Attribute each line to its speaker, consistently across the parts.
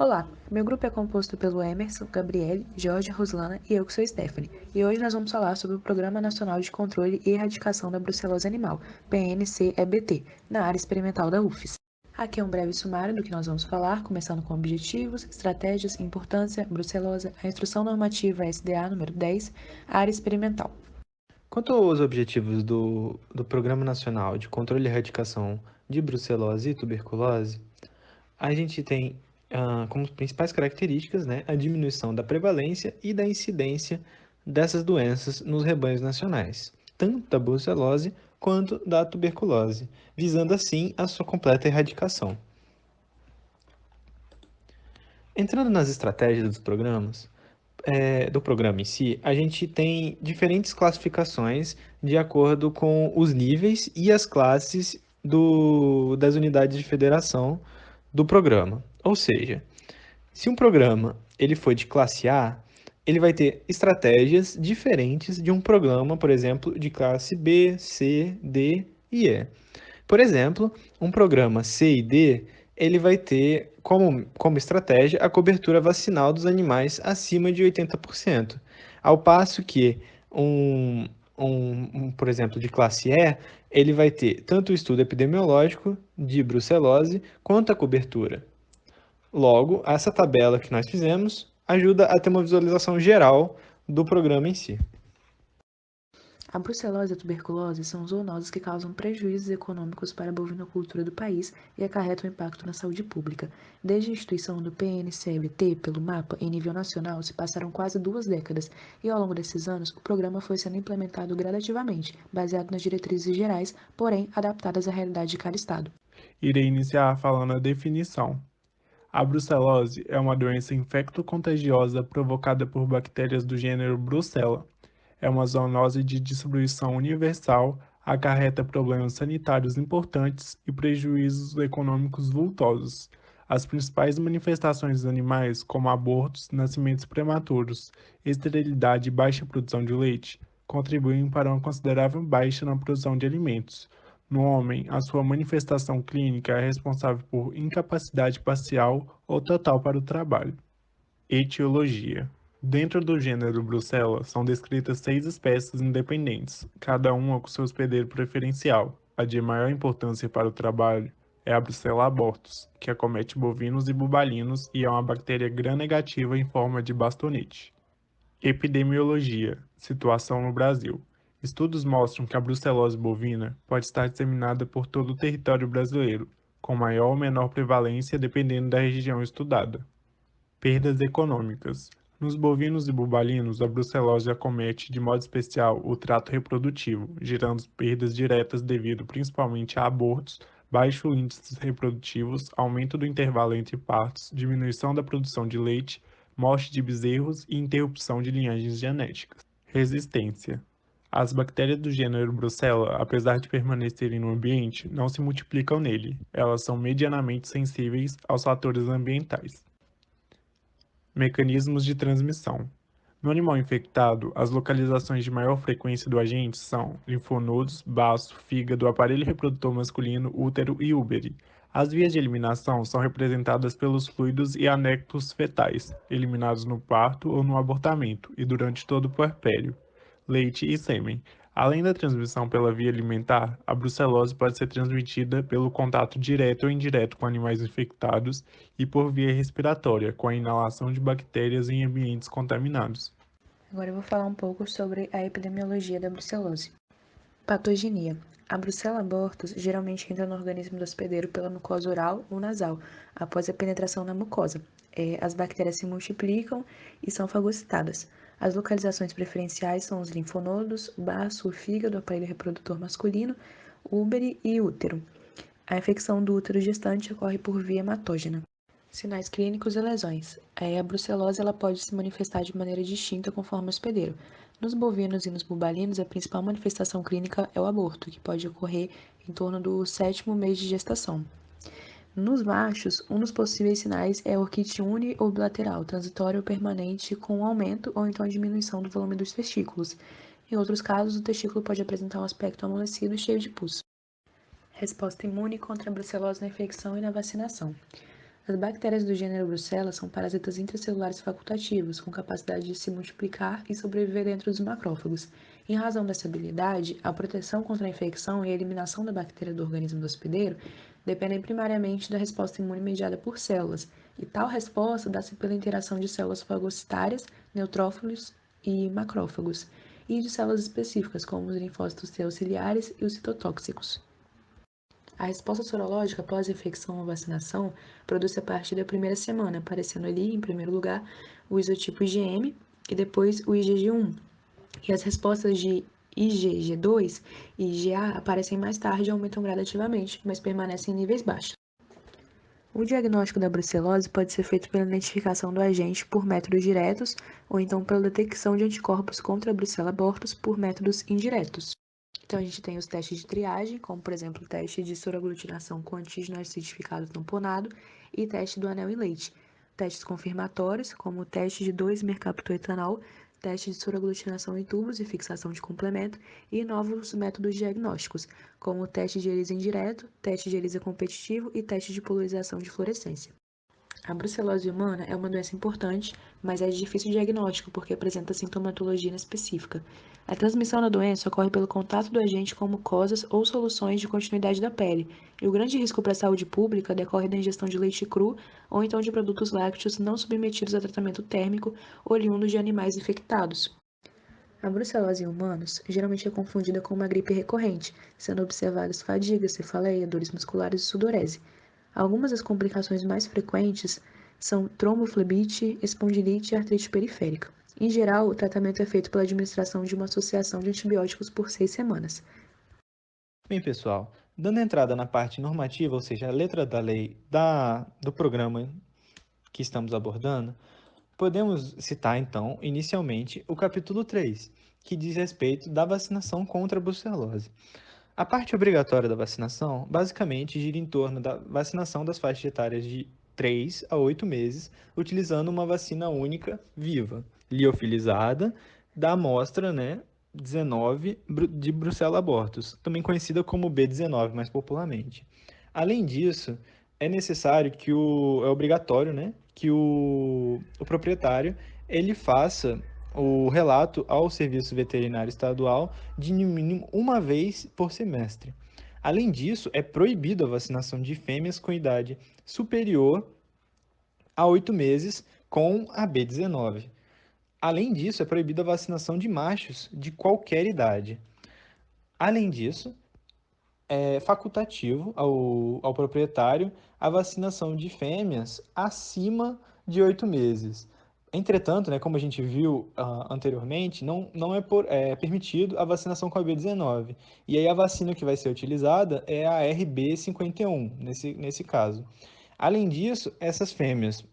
Speaker 1: Olá, meu grupo é composto pelo Emerson, Gabriele, Jorge, Roslana e eu que sou Stephanie. E hoje nós vamos falar sobre o Programa Nacional de Controle e Erradicação da Brucelose Animal, PNC-EBT, na área experimental da UFES. Aqui é um breve sumário do que nós vamos falar, começando com objetivos, estratégias, importância, brucelose, a Instrução Normativa SDA número 10, área experimental.
Speaker 2: Quanto aos objetivos do Programa Nacional de Controle e Erradicação de Brucelose e Tuberculose, a gente tem como principais características, né, a diminuição da prevalência e da incidência dessas doenças nos rebanhos nacionais, tanto da brucelose quanto da tuberculose, visando assim a sua completa erradicação. Entrando nas estratégias dos programas, do programa em si, a gente tem diferentes classificações de acordo com os níveis e as classes das unidades de federação do programa. Ou seja, se um programa ele for de classe A, ele vai ter estratégias diferentes de um programa, por exemplo, de classe B, C, D e E. Por exemplo, um programa C e D, ele vai ter como estratégia a cobertura vacinal dos animais acima de 80%, ao passo que por exemplo, de classe E, ele vai ter tanto o estudo epidemiológico de brucelose quanto a cobertura. Logo, essa tabela que nós fizemos ajuda a ter uma visualização geral do programa em si.
Speaker 1: A brucelose e a tuberculose são zoonoses que causam prejuízos econômicos para a bovinocultura do país e acarretam impacto na saúde pública. Desde a instituição do PNCBT pelo MAPA em nível nacional, se passaram quase 2 décadas e, ao longo desses anos, o programa foi sendo implementado gradativamente, baseado nas diretrizes gerais, porém adaptadas à realidade de cada estado.
Speaker 3: Irei iniciar falando a definição. A brucelose é uma doença infecto-contagiosa provocada por bactérias do gênero Brucella. É uma zoonose de distribuição universal, acarreta problemas sanitários importantes e prejuízos econômicos vultosos. As principais manifestações dos animais, como abortos, nascimentos prematuros, esterilidade e baixa produção de leite, contribuem para uma considerável baixa na produção de alimentos. No homem, a sua manifestação clínica é responsável por incapacidade parcial ou total para o trabalho. Etiologia. Dentro do gênero Brucella, são descritas 6 espécies independentes, cada uma com seu hospedeiro preferencial. A de maior importância para o trabalho é a Brucella abortus, que acomete bovinos e bubalinos e é uma bactéria gram-negativa em forma de bastonete. Epidemiologia. Situação no Brasil. Estudos mostram que a brucelose bovina pode estar disseminada por todo o território brasileiro, com maior ou menor prevalência dependendo da região estudada. Perdas econômicas. Nos bovinos e bubalinos, a brucelose acomete de modo especial o trato reprodutivo, gerando perdas diretas devido principalmente a abortos, baixos índices reprodutivos, aumento do intervalo entre partos, diminuição da produção de leite, morte de bezerros e interrupção de linhagens genéticas. Resistência. As bactérias do gênero Brucella, apesar de permanecerem no ambiente, não se multiplicam nele. Elas são medianamente sensíveis aos fatores ambientais. Mecanismos de transmissão. No animal infectado, as localizações de maior frequência do agente são linfonodos, baço, fígado, aparelho reprodutor masculino, útero e úbere. As vias de eliminação são representadas pelos fluidos e anectos fetais, eliminados no parto ou no abortamento e durante todo o puerpério. Leite e sêmen. Além da transmissão pela via alimentar, a brucelose pode ser transmitida pelo contato direto ou indireto com animais infectados e por via respiratória, com a inalação de bactérias em ambientes contaminados.
Speaker 1: Agora eu vou falar um pouco sobre a epidemiologia da brucelose. Patogenia. A Brucella abortus geralmente entra no organismo do hospedeiro pela mucosa oral ou nasal, após a penetração na mucosa. As bactérias se multiplicam e são fagocitadas. As localizações preferenciais são os linfonodos, baço, o fígado, aparelho reprodutor masculino, úbere e útero. A infecção do útero gestante ocorre por via hematógena. Sinais clínicos e lesões. A brucelose ela pode se manifestar de maneira distinta conforme o hospedeiro. Nos bovinos e nos bubalinos, a principal manifestação clínica é o aborto, que pode ocorrer em torno do 7º mês de gestação. Nos machos, um dos possíveis sinais é a orquite uni ou bilateral, transitório ou permanente, com aumento ou então diminuição do volume dos testículos. Em outros casos, o testículo pode apresentar um aspecto amolecido e cheio de pus. Resposta imune contra a brucelose na infecção e na vacinação. As bactérias do gênero Brucella são parasitas intracelulares facultativos, com capacidade de se multiplicar e sobreviver dentro dos macrófagos. Em razão dessa habilidade, a proteção contra a infecção e a eliminação da bactéria do organismo do hospedeiro dependem primariamente da resposta imune mediada por células, e tal resposta dá-se pela interação de células fagocitárias, neutrófilos e macrófagos, e de células específicas, como os linfócitos T auxiliares e os citotóxicos. A resposta sorológica após a infecção ou vacinação produz-se a partir da primeira semana, aparecendo ali, em primeiro lugar, o isotipo IgM e depois o IgG1. E as respostas de IgG2 e IgA aparecem mais tarde e aumentam gradativamente, mas permanecem em níveis baixos. O diagnóstico da brucelose pode ser feito pela identificação do agente por métodos diretos ou então pela detecção de anticorpos contra a Brucella abortus por métodos indiretos. Então, a gente tem os testes de triagem, como, por exemplo, o teste de soroaglutinação com antígeno acidificado tamponado e teste do anel em leite. Testes confirmatórios, como o teste de 2-mercaptoetanol, teste de soroaglutinação em tubos e fixação de complemento, e novos métodos diagnósticos, como o teste de ELISA indireto, teste de ELISA competitivo e teste de polarização de fluorescência. A brucelose humana é uma doença importante, mas é de difícil diagnóstico porque apresenta sintomatologia inespecífica. A transmissão da doença ocorre pelo contato do agente com mucosas ou soluções de continuidade da pele, e o grande risco para a saúde pública decorre da ingestão de leite cru ou então de produtos lácteos não submetidos a tratamento térmico oriundos de animais infectados. A brucelose em humanos geralmente é confundida com uma gripe recorrente, sendo observadas fadiga, cefaleia, dores musculares e sudorese. Algumas das complicações mais frequentes são tromboflebite, espondilite e artrite periférica. Em geral, o tratamento é feito pela administração de uma associação de antibióticos por 6 semanas.
Speaker 2: Bem, pessoal, dando entrada na parte normativa, ou seja, a letra da lei do programa que estamos abordando, podemos citar, então, inicialmente, o capítulo 3, que diz respeito da vacinação contra a brucelose. A parte obrigatória da vacinação, basicamente, gira em torno da vacinação das faixas etárias de 3 a 8 meses, utilizando uma vacina única, viva, liofilizada, da amostra, 19 de Brucella abortus, também conhecida como B19 mais popularmente. Além disso, é necessário que é obrigatório, que o proprietário ele faça o relato ao Serviço Veterinário Estadual de no mínimo uma vez por semestre. Além disso, é proibido a vacinação de fêmeas com idade superior a 8 meses com a B19. Além disso, é proibida a vacinação de machos de qualquer idade. Além disso, é facultativo ao proprietário a vacinação de fêmeas acima de 8 meses. Entretanto, como a gente viu anteriormente, não é permitido a vacinação com a B19. E aí a vacina que vai ser utilizada é a RB51, nesse caso. Além disso, essas fêmeas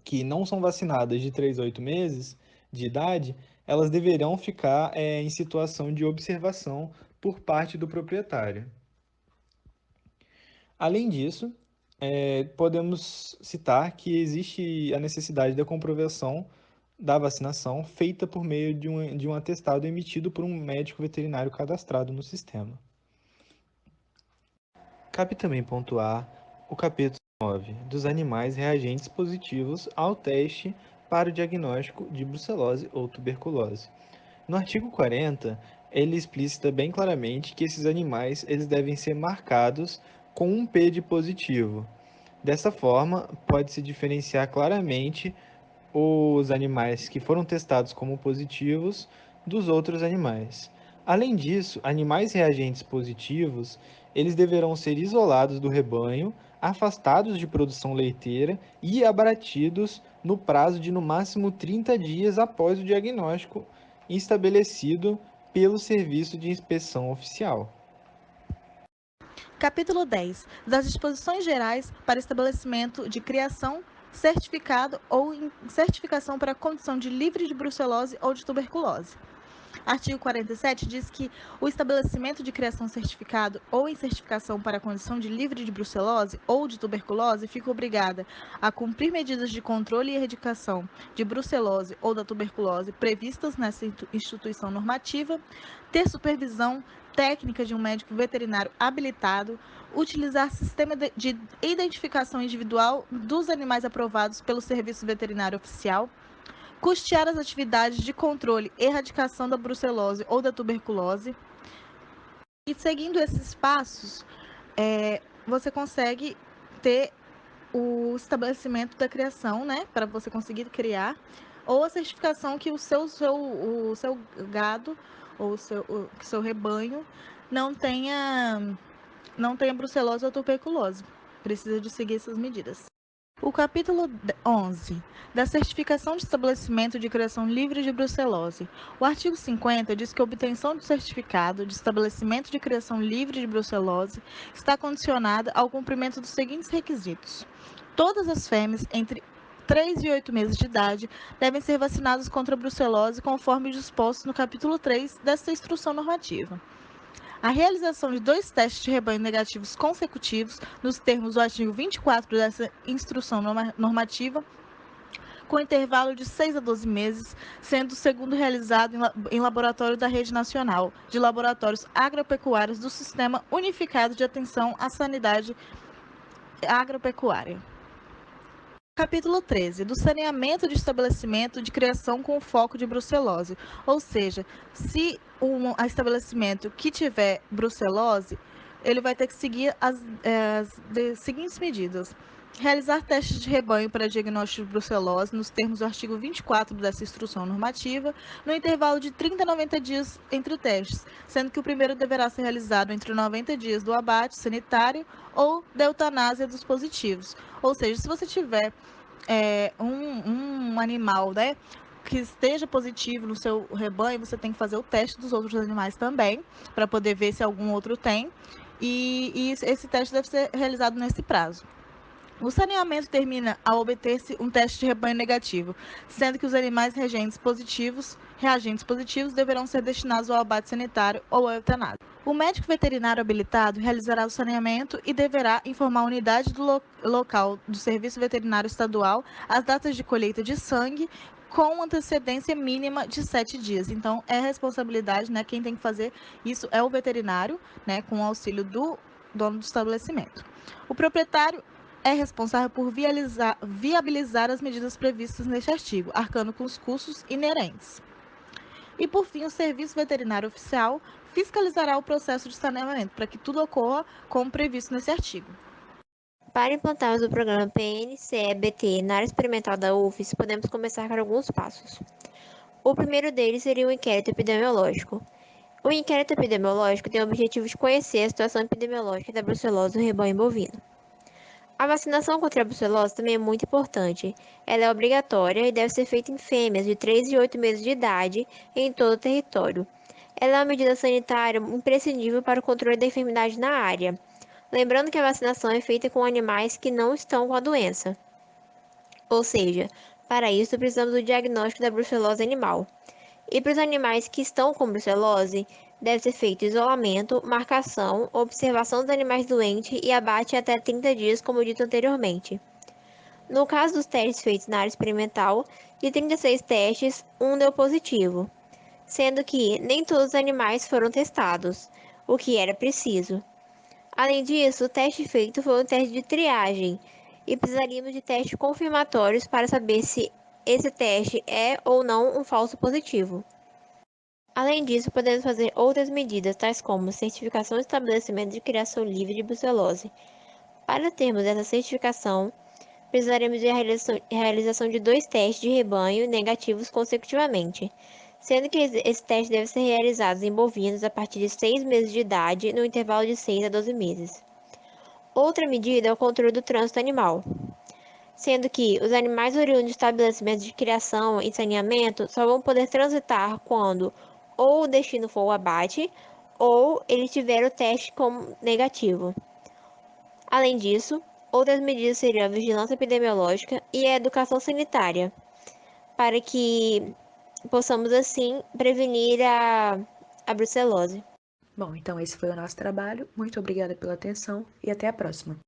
Speaker 2: que não são vacinadas de 3 a 8 meses de idade, elas deverão ficar em situação de observação por parte do proprietário. Além disso, podemos citar que existe a necessidade da comprovação da vacinação feita por meio de um atestado emitido por um médico veterinário cadastrado no sistema. Cabe também pontuar o capítulo 9 dos animais reagentes positivos ao teste para o diagnóstico de brucelose ou tuberculose. No artigo 40, ele explicita bem claramente que esses animais eles devem ser marcados com um P de positivo. Dessa forma, pode-se diferenciar claramente os animais que foram testados como positivos dos outros animais. Além disso, animais reagentes positivos, eles deverão ser isolados do rebanho, afastados de produção leiteira e abatidos no prazo de no máximo 30 dias após o diagnóstico estabelecido pelo Serviço de Inspeção Oficial.
Speaker 4: Capítulo 10. Das disposições gerais para estabelecimento de criação, certificado ou certificação para a condição de livre de brucelose ou de tuberculose. Artigo 47 diz que o estabelecimento de criação certificado ou em certificação para a condição de livre de brucelose ou de tuberculose fica obrigada a cumprir medidas de controle e erradicação de brucelose ou da tuberculose previstas nessa instituição normativa, ter supervisão técnica de um médico veterinário habilitado, utilizar sistema de identificação individual dos animais aprovados pelo Serviço Veterinário Oficial, custear as atividades de controle e erradicação da brucelose ou da tuberculose. E seguindo esses passos, você consegue ter o estabelecimento da criação, né, para você conseguir criar, ou a certificação que o seu gado ou que o seu rebanho não tenha brucelose ou tuberculose. Precisa de seguir essas medidas. O capítulo 11, da certificação de estabelecimento de criação livre de brucelose. O artigo 50 diz que a obtenção do certificado de estabelecimento de criação livre de brucelose está condicionada ao cumprimento dos seguintes requisitos. Todas as fêmeas entre 3 e 8 meses de idade devem ser vacinadas contra a brucelose conforme disposto no capítulo 3 desta instrução normativa. A realização de 2 testes de rebanho negativos consecutivos, nos termos do artigo 24 dessa instrução normativa, com intervalo de 6 a 12 meses, sendo o segundo realizado em laboratório da Rede Nacional de Laboratórios Agropecuários do Sistema Unificado de Atenção à Sanidade Agropecuária. Capítulo 13, do saneamento de estabelecimento de criação com foco de brucelose. Ou seja, se um estabelecimento que tiver brucelose, ele vai ter que seguir as seguintes medidas. Realizar testes de rebanho para diagnóstico de brucelose, nos termos do artigo 24 dessa instrução normativa, no intervalo de 30 a 90 dias entre testes, sendo que o primeiro deverá ser realizado entre 90 dias do abate sanitário ou da eutanásia dos positivos. Ou seja, se você tiver um animal, né, que esteja positivo no seu rebanho, você tem que fazer o teste dos outros animais também, para poder ver se algum outro tem, e esse teste deve ser realizado nesse prazo. O saneamento termina ao obter-se um teste de rebanho negativo, sendo que os animais reagentes positivos deverão ser destinados ao abate sanitário ou à eutanásia. O médico veterinário habilitado realizará o saneamento e deverá informar a unidade do local do Serviço Veterinário Estadual as datas de colheita de sangue com antecedência mínima de 7 dias. Então, é responsabilidade, né? Quem tem que fazer isso é o veterinário, né? Com o auxílio do dono do estabelecimento. O proprietário é responsável por viabilizar as medidas previstas neste artigo, arcando com os custos inerentes. E, por fim, o Serviço Veterinário Oficial fiscalizará o processo de saneamento, para que tudo ocorra como previsto nesse artigo.
Speaker 5: Para implantarmos o programa PNCE-BT na área experimental da UFES, podemos começar com alguns passos. O primeiro deles seria o inquérito epidemiológico. O inquérito epidemiológico tem o objetivo de conhecer a situação epidemiológica da brucelose no rebanho bovino. A vacinação contra a brucelose também é muito importante. Ela é obrigatória e deve ser feita em fêmeas de 3 e 8 meses de idade em todo o território. Ela é uma medida sanitária imprescindível para o controle da enfermidade na área. Lembrando que a vacinação é feita com animais que não estão com a doença. Ou seja, para isso precisamos do diagnóstico da brucelose animal. E para os animais que estão com brucelose, deve ser feito isolamento, marcação, observação dos animais doentes e abate até 30 dias, como dito anteriormente. No caso dos testes feitos na área experimental, de 36 testes, um deu positivo, sendo que nem todos os animais foram testados, o que era preciso. Além disso, o teste feito foi um teste de triagem, e precisaríamos de testes confirmatórios para saber se esse teste é ou não um falso positivo. Além disso, podemos fazer outras medidas, tais como certificação de estabelecimento de criação livre de brucelose. Para termos essa certificação, precisaremos de realização de 2 testes de rebanho negativos consecutivamente, sendo que esse teste deve ser realizado em bovinos a partir de 6 meses de idade, no intervalo de 6 a 12 meses. Outra medida é o controle do trânsito animal, sendo que os animais oriundos de estabelecimentos de criação e saneamento só vão poder transitar quando ou o destino for o abate, ou ele tiver o teste como negativo. Além disso, outras medidas seriam a vigilância epidemiológica e a educação sanitária, para que possamos, assim, prevenir a brucelose.
Speaker 1: Bom, então esse foi o nosso trabalho. Muito obrigada pela atenção e até a próxima.